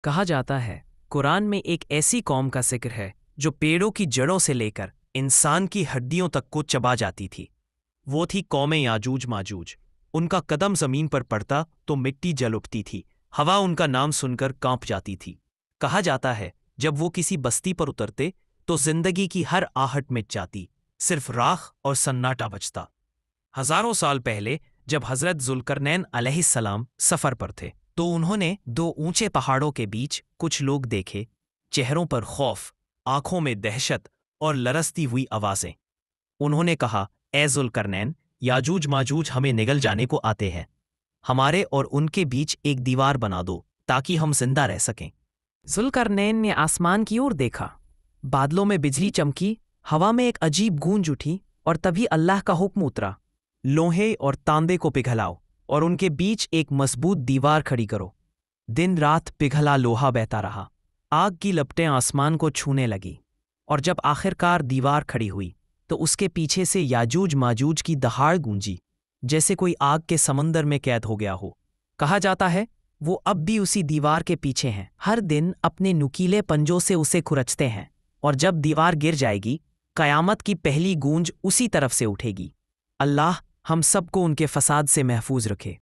کہا جاتا ہے قرآن میں ایک ایسی قوم کا ذکر ہے جو پیڑوں کی جڑوں سے لے کر انسان کی ہڈیوں تک کو چبا جاتی تھی۔ وہ تھی قوم یاجوج ماجوج۔ ان کا قدم زمین پر پڑتا تو مٹی جل اٹھتی تھی، ہوا ان کا نام سن کر کانپ جاتی تھی۔ کہا جاتا ہے جب وہ کسی بستی پر اترتے تو زندگی کی ہر آہٹ مٹ جاتی، صرف راکھ اور سناٹا بچتا۔ ہزاروں سال پہلے جب حضرت ذوالقرنین علیہ السلام سفر پر تھے تو انہوں نے دو اونچے پہاڑوں کے بیچ کچھ لوگ دیکھے، چہروں پر خوف، آنکھوں میں دہشت اور لرزتی ہوئی آوازیں۔ انہوں نے کہا، اے ذوالقرنین، یاجوج ماجوج ہمیں نگل جانے کو آتے ہیں، ہمارے اور ان کے بیچ ایک دیوار بنا دو تاکہ ہم زندہ رہ سکیں۔ ذوالقرنین نے آسمان کی اور دیکھا، بادلوں میں بجلی چمکی، ہوا میں ایک عجیب گونج اٹھی، اور تبھی اللہ کا حکم اترا، لوہے اور تانبے کو پگھلاؤ اور ان کے بیچ ایک مضبوط دیوار کھڑی کرو۔ دن رات پگھلا لوہا بہتا رہا، آگ کی لپٹیں آسمان کو چھونے لگی، اور جب آخرکار دیوار کھڑی ہوئی تو اس کے پیچھے سے یاجوج ماجوج کی دہاڑ گونجی، جیسے کوئی آگ کے سمندر میں قید ہو گیا ہو۔ کہا جاتا ہے وہ اب بھی اسی دیوار کے پیچھے ہیں، ہر دن اپنے نکیلے پنجوں سے اسے کھرچتے ہیں، اور جب دیوار گر جائے گی قیامت کی پہلی گونج اسی طرف سے اٹھے گی۔ اللہ ہم سب کو ان کے فساد سے محفوظ رکھے۔